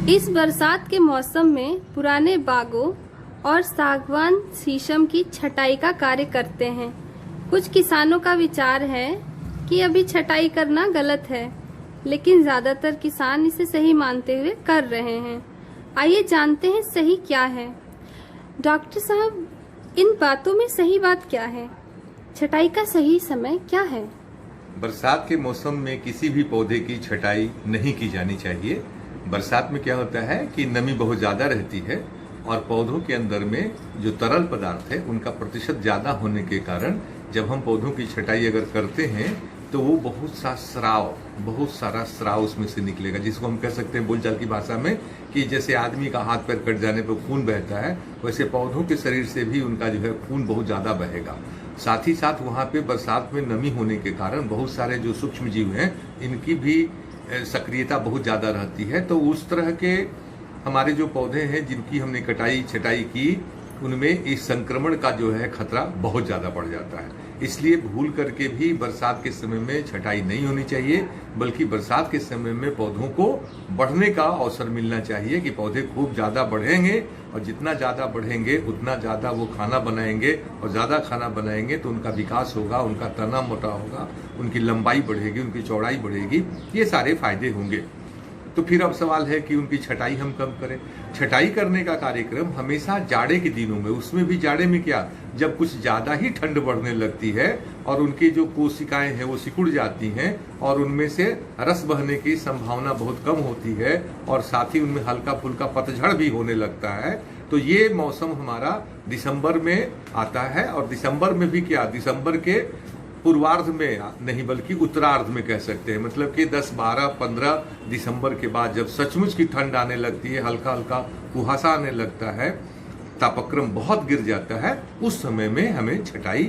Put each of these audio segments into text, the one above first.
इस बरसात के मौसम में पुराने बागों और सागवान शीशम की छटाई का कार्य करते हैं। कुछ किसानों का विचार है कि अभी छटाई करना गलत है, लेकिन ज्यादातर किसान इसे सही मानते हुए कर रहे हैं। आइए जानते हैं सही क्या है। डॉक्टर साहब, इन बातों में सही बात क्या है? छटाई का सही समय क्या है? बरसात के मौसम में किसी भी पौधे की छटाई नहीं की जानी चाहिए। बरसात में क्या होता है कि नमी बहुत ज्यादा रहती है और पौधों के अंदर में जो तरल पदार्थ है उनका प्रतिशत ज्यादा होने के कारण जब हम पौधों की छटाई अगर करते हैं तो वो बहुत सारा स्राव उसमें से निकलेगा, जिसको हम कह सकते हैं बोलचाल की भाषा में कि जैसे आदमी का हाथ पैर कट जाने पर खून बहता है, वैसे पौधों के शरीर से भी उनका जो है खून बहुत ज्यादा बहेगा। साथ ही साथ वहाँ पे बरसात में नमी होने के कारण बहुत सारे जो सूक्ष्म जीव हैं इनकी भी सक्रियता बहुत ज्यादा रहती है। तो उस तरह के हमारे जो पौधे हैं जिनकी हमने कटाई छटाई की, उनमें इस संक्रमण का जो है खतरा बहुत ज्यादा बढ़ जाता है। इसलिए भूल करके भी बरसात के समय में छटाई नहीं होनी चाहिए, बल्कि बरसात के समय में पौधों को बढ़ने का अवसर मिलना चाहिए कि पौधे खूब ज्यादा बढ़ेंगे और जितना ज्यादा बढ़ेंगे उतना ज्यादा वो खाना बनाएंगे और ज्यादा खाना बनाएंगे तो उनका विकास होगा, उनका तना मोटा होगा, उनकी लंबाई बढ़ेगी, उनकी चौड़ाई बढ़ेगी, ये सारे फायदे होंगे। तो फिर अब सवाल है कि उनकी छटाई हम कब करें। छटाई करने का कार्यक्रम हमेशा जाड़े के दिनों में, उसमें भी जाड़े में क्या, जब कुछ ज्यादा ही ठंड बढ़ने लगती है और उनकी जो कोशिकाएं हैं वो सिकुड़ जाती हैं और उनमें से रस बहने की संभावना बहुत कम होती है और साथ ही उनमें हल्का फुल्का पतझड़ भी होने लगता है। तो ये मौसम हमारा दिसंबर में आता है और दिसंबर में भी क्या, दिसंबर के पूर्वार्ध में नहीं बल्कि उत्तरार्ध में कह सकते हैं, मतलब कि 10, 12, 15 दिसंबर के बाद जब सचमुच की ठंड आने लगती है, हल्का हल्का कुहासा आने लगता है, तापक्रम बहुत गिर जाता है, उस समय में हमें छटाई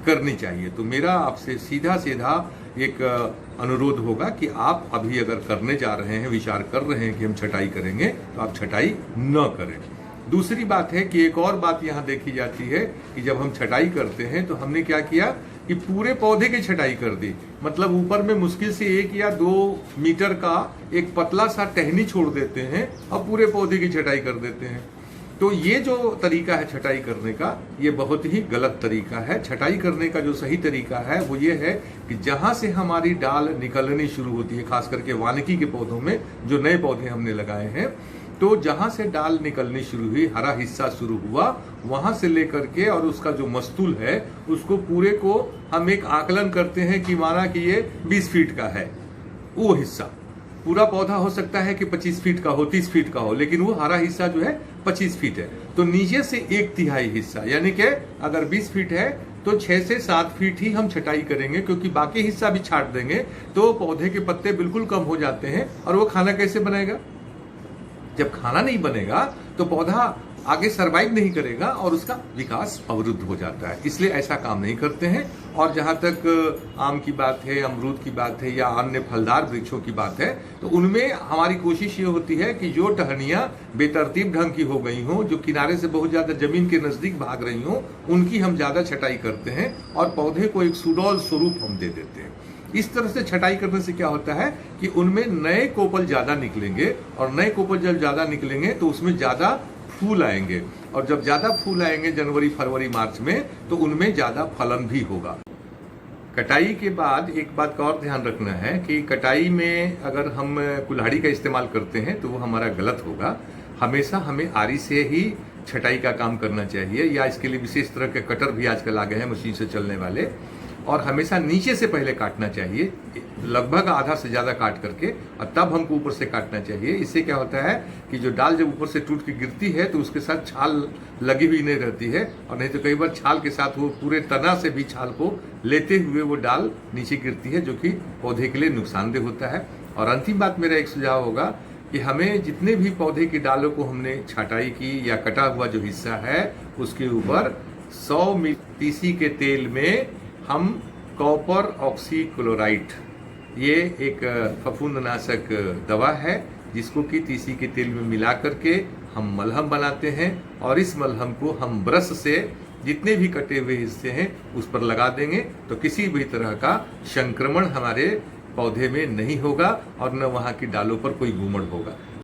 करनी चाहिए। तो मेरा आपसे सीधा सीधा एक अनुरोध होगा कि आप अभी अगर करने जा रहे हैं, विचार कर रहे हैं कि हम छटाई करेंगे, तो आप छटाई न करें। दूसरी बात है कि एक और बात यहाँ देखी जाती है कि जब हम छटाई करते हैं तो हमने क्या किया कि पूरे पौधे की छटाई कर दी, मतलब ऊपर में मुश्किल से 1 या 2 मीटर का एक पतला सा टहनी छोड़ देते हैं और पूरे पौधे की छटाई कर देते हैं। तो ये जो तरीका है छटाई करने का, ये बहुत ही गलत तरीका है। छटाई करने का जो सही तरीका है वो ये है कि जहां से हमारी डाल निकलनी शुरू होती है, खास करके वानिकी के पौधों में जो नए पौधे हमने लगाए हैं, तो जहां से डाल निकलनी शुरू हुई, हरा हिस्सा शुरू हुआ, वहां से लेकर के और उसका जो मस्तूल है उसको पूरे को हम एक आकलन करते हैं कि माना कि ये 20 फीट का है वो हिस्सा। पूरा पौधा हो सकता है कि 25 फीट का हो, 30 फीट का हो, लेकिन वो हरा हिस्सा जो है 25 फीट है। तो नीचे से 1/3 हिस्सा, यानी कि अगर 20 फीट है तो 6 से 7 फीट ही हम छटाई करेंगे, क्योंकि बाकी हिस्सा भी छाट देंगे तो पौधे के पत्ते बिल्कुल कम हो जाते हैं और वो खाना कैसे बनाएगा। जब खाना नहीं बनेगा तो पौधा आगे सरवाइव नहीं करेगा और उसका विकास अवरुद्ध हो जाता है। इसलिए ऐसा काम नहीं करते हैं। और जहां तक आम की बात है, अमरूद की बात है या अन्य फलदार वृक्षों की बात है, तो उनमें हमारी कोशिश ये होती है कि जो टहनियां बेतरतीब ढंग की हो गई हों, जो किनारे से बहुत ज्यादा जमीन के नजदीक भाग रही हों, उनकी हम ज्यादा छटाई करते हैं और पौधे को एक सुडौल स्वरूप हम दे देते हैं। इस तरह से छटाई करने से क्या होता है कि उनमें नए कोपल ज्यादा निकलेंगे और नए कोपल जब ज्यादा निकलेंगे तो उसमें ज्यादा फूल आएंगे और जब ज्यादा फूल आएंगे जनवरी, फरवरी, मार्च में, तो उनमें ज्यादा फलन भी होगा। कटाई के बाद एक बात का और ध्यान रखना है कि कटाई में अगर हम कुल्हाड़ी का इस्तेमाल करते हैं तो वो हमारा गलत होगा। हमेशा हमें आरी से ही छटाई का काम करना चाहिए, या इसके लिए विशेष तरह के कटर भी आजकल आ गए हैं मशीन से चलने वाले, और हमेशा नीचे से पहले काटना चाहिए, लगभग आधा से ज्यादा काट करके, और तब हमको ऊपर से काटना चाहिए। इससे क्या होता है कि जो डाल जब ऊपर से टूट के गिरती है तो उसके साथ छाल लगी हुई नहीं रहती है, और नहीं तो कई बार छाल के साथ वो पूरे तना से भी छाल को लेते हुए वो डाल नीचे गिरती है, जो कि पौधे के लिए नुकसानदेह होता है। और अंतिम बात मेरा एक सुझाव होगा कि हमें जितने भी पौधे की डालों को हमने छटाई की या कटा हुआ जो हिस्सा है उसके ऊपर 100 मिली तीसी के तेल में हम कॉपर ऑक्सीक्लोराइड, ये एक फफूंदनाशक दवा है जिसको कि तीसी के तेल में मिला करके हम मलहम बनाते हैं, और इस मलहम को हम ब्रश से जितने भी कटे हुए हिस्से हैं उस पर लगा देंगे तो किसी भी तरह का संक्रमण हमारे पौधे में नहीं होगा और न वहाँ की डालों पर कोई घूमड़ होगा।